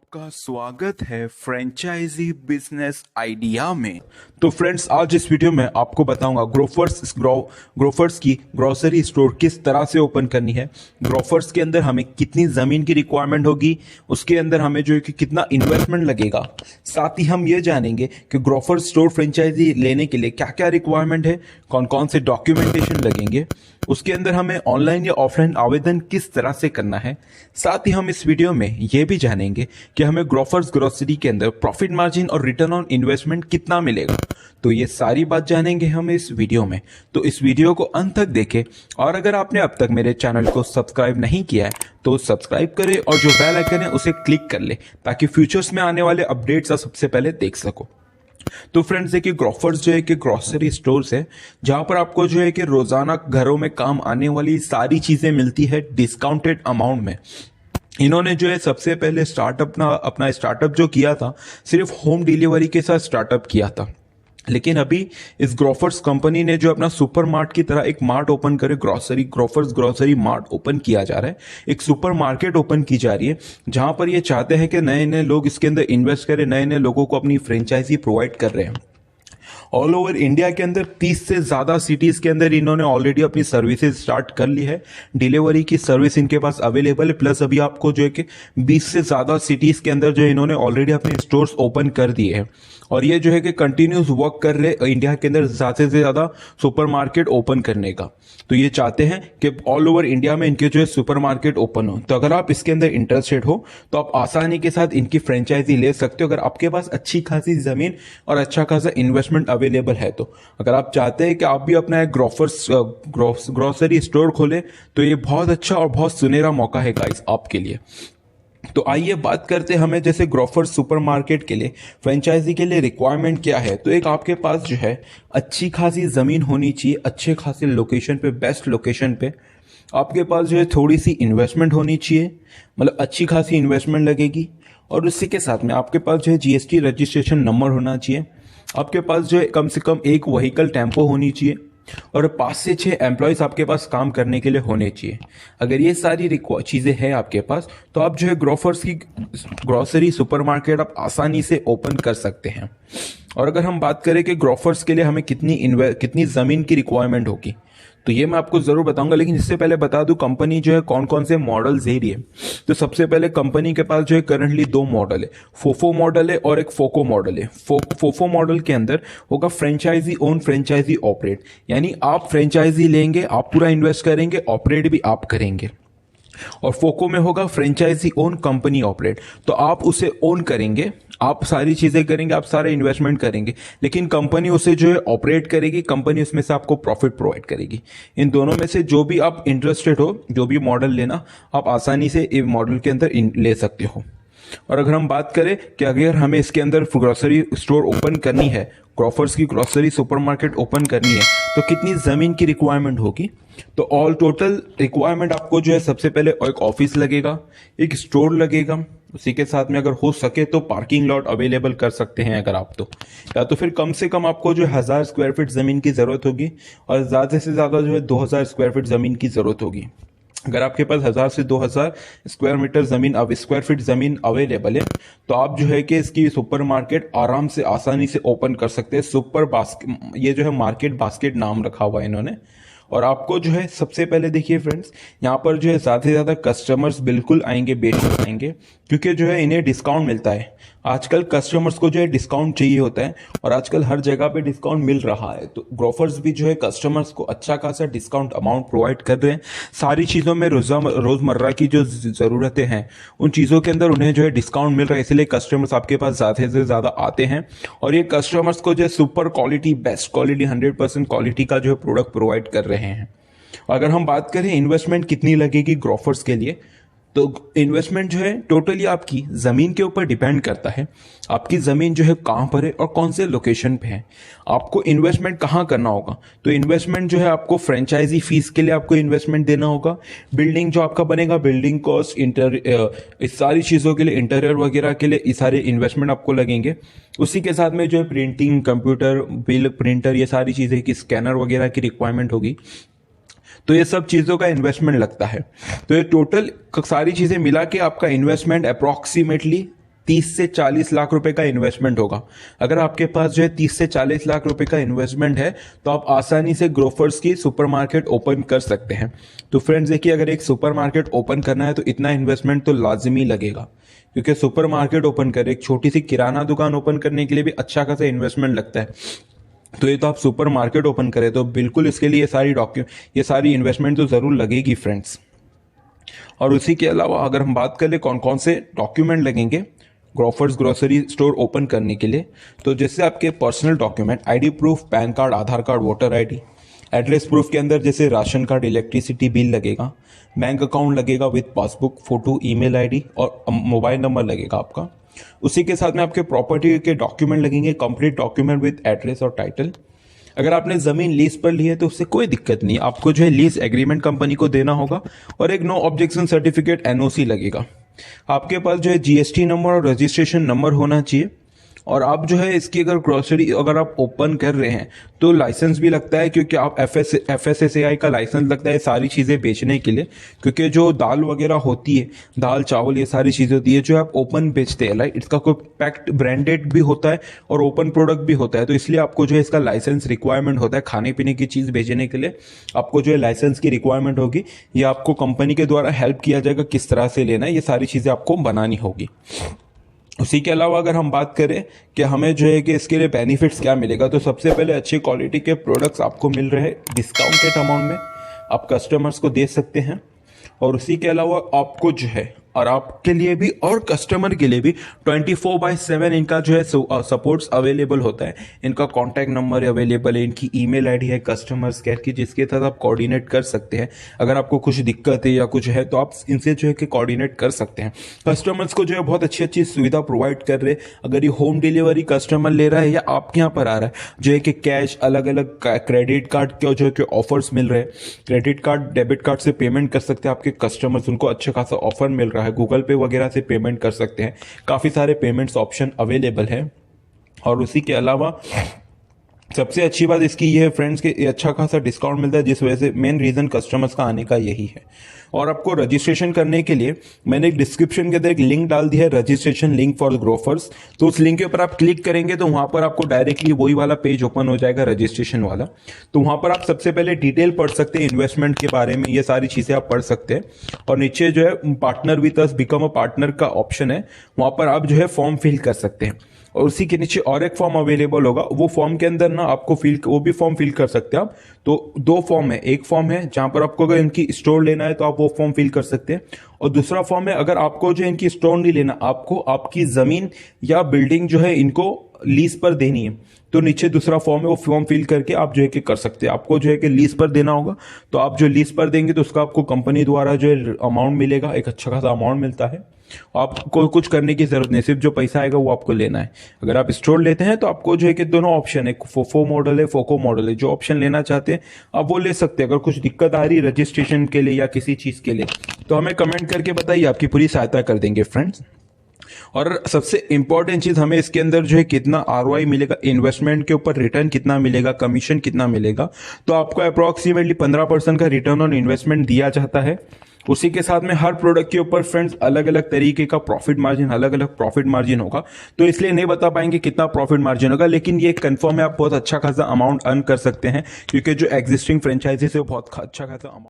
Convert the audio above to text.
आपका स्वागत है फ्रेंचाइजी बिजनेस आइडिया में। तो फ्रेंड्स, आज इस वीडियो में आपको बताऊंगा ग्रोफर्स की ग्रोसरी स्टोर किस तरह से ओपन करनी है। ग्रोफर्स के अंदर हमें कितनी जमीन की रिक्वायरमेंट होगी, उसके अंदर हमें जो है कि कितना इन्वेस्टमेंट लगेगा। साथ ही हम ये जानेंगे कि ग्रोफर्स स्टोर फ्रेंचाइजी लेने के लिए क्या क्या रिक्वायरमेंट है, कौन कौन से डॉक्यूमेंटेशन लगेंगे, उसके अंदर हमें ऑनलाइन या ऑफलाइन आवेदन किस तरह से करना है। साथ ही हम इस वीडियो में यह भी जानेंगे कि हमें ग्रोफर्स ग्रोसरी के अंदर प्रॉफिट मार्जिन और रिटर्न ऑन इन्वेस्टमेंट कितना मिलेगा। तो ये सारी बात जानेंगे हम इस वीडियो में, तो इस वीडियो को अंत तक देखें। और अगर आपने अब तक मेरे चैनल को सब्सक्राइब नहीं किया है तो सब्सक्राइब करें और जो बेल आइकन है उसे क्लिक कर ले ताकि फ्यूचर्स में आने वाले अपडेट्स आप सबसे पहले देख सको। तो फ्रेंड्स देखिए, ग्रोफर्स जो है कि ग्रोसरी स्टोर्स है जहां पर आपको जो है कि रोजाना घरों में काम आने वाली सारी चीजें मिलती है डिस्काउंटेड अमाउंट में। इन्होंने जो है सबसे पहले अपना स्टार्टअप जो किया था सिर्फ होम डिलीवरी के साथ स्टार्टअप किया था, लेकिन अभी इस ग्रोफर्स कंपनी ने जो अपना सुपर मार्ट की तरह एक मार्ट ओपन करे, ग्रोफर्स ग्रोसरी मार्ट ओपन किया जा रहा है, एक सुपर मार्केट ओपन की जा रही है जहां पर ये चाहते हैं कि नए नए लोग इसके अंदर इन्वेस्ट करें, नए नए लोगों को अपनी फ्रेंचाइजी प्रोवाइड कर रहे हैं। ऑल ओवर इंडिया के अंदर 30 से ज्यादा सिटीज के अंदर इन्होंने ऑलरेडी अपनी सर्विसेज स्टार्ट कर ली है। डिलीवरी की सर्विस इनके पास अवेलेबल है, प्लस अभी आपको जो है कि 20 से ज्यादा सिटीज के अंदर जो इन्होंने ऑलरेडी अपने स्टोर्स ओपन कर दिए हैं और ये जो है कि कंटिन्यूस वर्क कर रहे इंडिया के अंदर ज्यादा से ज्यादा सुपरमार्केट ओपन करने का। तो ये चाहते हैं कि ऑल ओवर इंडिया में इनके जो है सुपरमार्केट ओपन हो। तो अगर आप इसके अंदर इंटरेस्टेड हो तो आप आसानी के साथ इनकी फ्रेंचाइजी ले सकते हो, अगर आपके पास अच्छी खासी जमीन और अच्छा खासा इन्वेस्टमेंट अवेलेबल है। तो अगर आप चाहते हैं कि आप भी अपना एक ग्रोसरी स्टोर खोले तो ये बहुत अच्छा और बहुत सुनहरा मौका है गाइस आपके लिए। तो आइए बात करते हैं हमें जैसे ग्रोफर्स सुपरमार्केट के लिए फ्रेंचाइजी के लिए रिक्वायरमेंट क्या है। तो एक आपके पास जो है अच्छी खासी जमीन होनी चाहिए, अच्छे खासे लोकेशन पे, बेस्ट लोकेशन पे। आपके पास जो है थोड़ी सी इन्वेस्टमेंट होनी चाहिए, मतलब अच्छी खासी इन्वेस्टमेंट लगेगी। और उसी के साथ में आपके पास जो है जीएसटी रजिस्ट्रेशन नंबर होना चाहिए। आपके पास जो है कम से कम एक व्हीकल टेम्पो होनी चाहिए और 5 से 6 एम्प्लॉयज आपके पास काम करने के लिए होने चाहिए। अगर ये सारी चीजें हैं आपके पास तो आप जो है ग्रोफर्स की ग्रोसरी सुपरमार्केट आप आसानी से ओपन कर सकते हैं। और अगर हम बात करें कि ग्रोफर्स के लिए हमें कितनी जमीन की रिक्वायरमेंट होगी तो ये मैं आपको जरूर बताऊंगा, लेकिन इससे पहले बता दूं कंपनी जो है कौन कौन से मॉडल्स दे रही है। तो सबसे पहले कंपनी के पास जो है करंटली 2 मॉडल है, फोफो मॉडल है और एक फोको मॉडल है। फोफो मॉडल के अंदर होगा फ्रेंचाइजी ओन फ्रेंचाइजी ऑपरेट, यानी आप फ्रेंचाइजी लेंगे, आप पूरा इन्वेस्ट करेंगे, ऑपरेट भी आप करेंगे। और फोको में होगा फ्रेंचाइजी ओन कंपनी ऑपरेट, तो आप उसे ओन करेंगे, आप सारी चीजें करेंगे, आप सारे इन्वेस्टमेंट करेंगे, लेकिन कंपनी उसे जो है ऑपरेट करेगी, कंपनी उसमें से आपको प्रॉफिट प्रोवाइड करेगी। इन दोनों में से जो भी आप इंटरेस्टेड हो, जो भी मॉडल लेना, आप आसानी से इस मॉडल के अंदर ले सकते हो। और अगर हम बात करें कि अगर हमें इसके अंदर ग्रोसरी स्टोर ओपन करनी है, ग्रोफर्स की ग्रोसरी सुपरमार्केट ओपन करनी है, तो कितनी जमीन की रिक्वायरमेंट होगी। तो ऑल टोटल रिक्वायरमेंट आपको जो है सबसे पहले एक ऑफिस लगेगा, एक स्टोर लगेगा, उसी के साथ में अगर हो सके तो पार्किंग लॉट अवेलेबल कर सकते हैं अगर आप तो, या तो फिर कम से कम आपको जो 1000 स्क्वायर फीट जमीन की जरूरत होगी और ज्यादा से ज्यादा जो है 2000 स्क्वायर फीट जमीन की जरूरत होगी। अगर आपके पास 1000 से 2000 स्क्वायर फीट जमीन अवेलेबल है तो आप जो है कि इसकी सुपरमार्केट आराम से आसानी से ओपन कर सकते हैं। ये जो है मार्केट बास्केट नाम रखा हुआ है इन्होंने। और आपको जो है सबसे पहले देखिए फ्रेंड्स, यहाँ पर जो है ज्यादा से ज्यादा कस्टमर्स बिल्कुल आएंगे, बेशक आएंगे, क्योंकि जो है इन्हें डिस्काउंट मिलता है। आजकल कस्टमर्स को जो है डिस्काउंट चाहिए होता है और आजकल हर जगह पे डिस्काउंट मिल रहा है। तो ग्रोफर्स भी जो है कस्टमर्स को अच्छा खासा डिस्काउंट अमाउंट प्रोवाइड कर रहे हैं। सारी चीजों में रोजमर्रा की जो जरूरतें हैं उन चीजों के अंदर उन्हें जो है डिस्काउंट मिल रहा है, इसलिए कस्टमर्स आपके पास ज्यादा से ज्यादा आते हैं। और ये कस्टमर्स को जो है super quality, best quality, 100% quality का जो है प्रोडक्ट प्रोवाइड कर रहे हैं। अगर हम बात करें इन्वेस्टमेंट कितनी लगेगी ग्रोफर्स के लिए, तो इन्वेस्टमेंट जो है टोटली आपकी जमीन के ऊपर डिपेंड करता है। आपकी जमीन जो है कहां पर है और कौन से लोकेशन पे है, आपको इन्वेस्टमेंट कहां करना होगा। तो इन्वेस्टमेंट जो है आपको फ्रेंचाइजी फीस के लिए आपको इन्वेस्टमेंट देना होगा, बिल्डिंग जो आपका बनेगा, बिल्डिंग कॉस्ट, इस सारी चीजों के लिए, इंटीरियर वगैरह के लिए, ये सारे इन्वेस्टमेंट आपको लगेंगे। उसी के साथ में जो है प्रिंटिंग, कंप्यूटर, बिल प्रिंटर, ये सारी चीजें की स्कैनर वगैरह की रिक्वायरमेंट होगी। तो ये सब चीजों का इन्वेस्टमेंट लगता है। तो ये टोटल सारी चीजें मिला के आपका इन्वेस्टमेंट अप्रोक्सीमेटली 30 से 40 लाख रुपए का इन्वेस्टमेंट होगा। अगर आपके पास जो है 30 से 40 लाख रुपए का इन्वेस्टमेंट है तो आप आसानी से ग्रोफर्स की सुपरमार्केट ओपन कर सकते हैं। तो फ्रेंड्स देखिए, अगर एक सुपरमार्केट ओपन करना है तो इतना इन्वेस्टमेंट तो लाजमी लगेगा, क्योंकि सुपरमार्केट ओपन कर, एक छोटी सी किराना दुकान ओपन करने के लिए भी अच्छा खासा इन्वेस्टमेंट लगता है। तो ये तो आप सुपर मार्केट ओपन करें तो बिल्कुल इसके लिए ये सारी इन्वेस्टमेंट तो जरूर लगेगी फ्रेंड्स। और उसी के अलावा अगर हम बात करें कौन कौन से डॉक्यूमेंट लगेंगे ग्रोफर्स ग्रोसरी स्टोर ओपन करने के लिए, तो जैसे आपके personal document, ID proof, PAN card, Aadhaar card, voter ID, address proof के अंदर जैसे राशन कार्ड, इलेक्ट्रिसिटी बिल लगेगा, बैंक अकाउंट लगेगा with passbook, photo, email ID और मोबाइल नंबर लगेगा आपका। उसी के साथ में आपके प्रॉपर्टी के डॉक्यूमेंट लगेंगे, कंप्लीट डॉक्यूमेंट विद एड्रेस और टाइटल। अगर आपने जमीन लीज पर ली है तो उससे कोई दिक्कत नहीं, आपको जो है लीज एग्रीमेंट कंपनी को देना होगा और एक नो ऑब्जेक्शन सर्टिफिकेट एनओसी लगेगा। आपके पास जो है जीएसटी नंबर और रजिस्ट्रेशन नंबर होना चाहिए। और आप जो है इसकी अगर ग्रोसरी अगर आप ओपन कर रहे हैं तो लाइसेंस भी लगता है, क्योंकि आप FSSAI का लाइसेंस लगता है सारी चीज़ें बेचने के लिए, क्योंकि जो दाल वगैरह होती है, दाल चावल ये सारी चीज़ें होती है जो आप ओपन बेचते हैं, लाइक इसका कोई पैक्ड ब्रांडेड भी होता है और ओपन प्रोडक्ट भी होता है। तो इसलिए आपको जो है इसका लाइसेंस रिक्वायरमेंट होता है। खाने पीने की चीज़ बेचने के लिए आपको जो है लाइसेंस की रिक्वायरमेंट होगी। ये आपको कंपनी के द्वारा हेल्प किया जाएगा किस तरह से लेना है, ये सारी चीज़ें आपको बनानी होगी। उसी के अलावा अगर हम बात करें कि हमें जो है कि इसके लिए बेनिफिट्स क्या मिलेगा, तो सबसे पहले अच्छी क्वालिटी के प्रोडक्ट्स आपको मिल रहे हैं डिस्काउंटेड अमाउंट में, आप कस्टमर्स को दे सकते हैं। और उसी के अलावा आपको जो है और आपके लिए भी और कस्टमर के लिए भी 24/7 इनका जो है सपोर्ट्स अवेलेबल होता है। इनका कॉन्टैक्ट नंबर अवेलेबल है, इनकी ईमेल आईडी है कस्टमर्स केयर की, जिसके साथ आप कोऑर्डिनेट कर सकते हैं। अगर आपको कुछ दिक्कत है या कुछ है तो आप इनसे जो है कि कोऑर्डिनेट कर सकते हैं। कस्टमर्स को जो है बहुत अच्छी अच्छी सुविधा प्रोवाइड कर रहे हैं। अगर ये होम डिलीवरी कस्टमर ले रहा है या आपके यहाँ पर आ रहा है, जो है कि कैश, अलग अलग क्रेडिट कार्ड के जो है कि ऑफर्स मिल रहे हैं, क्रेडिट कार्ड डेबिट कार्ड से पेमेंट कर सकते हैं आपके कस्टमर्स, उनको अच्छा खासा ऑफर मिल रहा है। गूगल पे वगैरह से पेमेंट कर सकते हैं, काफी सारे पेमेंट्स ऑप्शन अवेलेबल है। और उसी के अलावा सबसे अच्छी बात इसकी ये है फ्रेंड्स कि अच्छा खासा डिस्काउंट मिलता है, जिस वजह से मेन रीजन कस्टमर्स का आने का यही है। और आपको रजिस्ट्रेशन करने के लिए मैंने एक डिस्क्रिप्शन के अंदर एक लिंक डाल दिया है, रजिस्ट्रेशन लिंक फॉर ग्रोफर्स। तो उस लिंक के ऊपर आप क्लिक करेंगे तो वहां पर आपको डायरेक्टली वही वाला पेज ओपन हो जाएगा, रजिस्ट्रेशन वाला। तो वहां पर आप सबसे पहले डिटेल पढ़ सकते हैं इन्वेस्टमेंट के बारे में, ये सारी चीजें आप पढ़ सकते हैं। और नीचे जो है partner with us, become a partner का ऑप्शन है, वहां पर आप जो है फॉर्म फिल कर सकते हैं। और उसी के नीचे और एक फॉर्म अवेलेबल होगा, वो फॉर्म के अंदर ना आपको वो भी फॉर्म फिल कर सकते हैं आप। तो दो फॉर्म है, एक फॉर्म है जहां पर आपको अगर इनकी स्टोर लेना है तो आप वो फॉर्म फिल कर सकते हैं, और दूसरा फॉर्म है अगर आपको जो इनकी स्टोर नहीं लेना, आपको आपकी जमीन या बिल्डिंग जो है इनको लीज पर देनी है, तो नीचे दूसरा फॉर्म है, वो फॉर्म फिल करके आप जो है कि कर सकते हैं। आपको जो है कि लीज पर देना होगा, तो आप जो लीज पर देंगे तो उसका आपको कंपनी द्वारा जो है अमाउंट मिलेगा, एक अच्छा खासा अमाउंट मिलता है। आपको कुछ करने की जरूरत नहीं, सिर्फ जो पैसा आएगा वो आपको लेना है। अगर आप स्टोर लेते हैं तो आपको जो है कि दोनों ऑप्शन है, फोफो मॉडल है, फोको मॉडल है, जो ऑप्शन लेना चाहते हैं आप वो ले सकते हैं। अगर कुछ दिक्कत आ रही है रजिस्ट्रेशन के लिए या किसी चीज के लिए तो हमें कमेंट करके बताइए, आपकी पूरी सहायता कर देंगे फ्रेंड्स। और सबसे इंपॉर्टेंट चीज, हमें इसके अंदर जो है कितना ROI मिलेगा, इन्वेस्टमेंट के ऊपर रिटर्न कितना मिलेगा, कमीशन कितना मिलेगा, तो आपको अप्रोक्सीमेटली 15% का रिटर्न ऑन इन्वेस्टमेंट दिया जाता है। उसी के साथ में हर प्रोडक्ट के ऊपर फ्रेंड्स अलग अलग तरीके का प्रॉफिट मार्जिन, अलग अलग प्रॉफिट मार्जिन होगा, तो इसलिए नहीं बता पाएंगे कितना प्रॉफिट मार्जिन होगा, लेकिन ये कंफर्म है आप बहुत अच्छा खासा अमाउंट अर्न कर सकते हैं, क्योंकि जो एग्जिस्टिंग फ्रेंचाइजीज है वो बहुत अच्छा खासा अमाउंट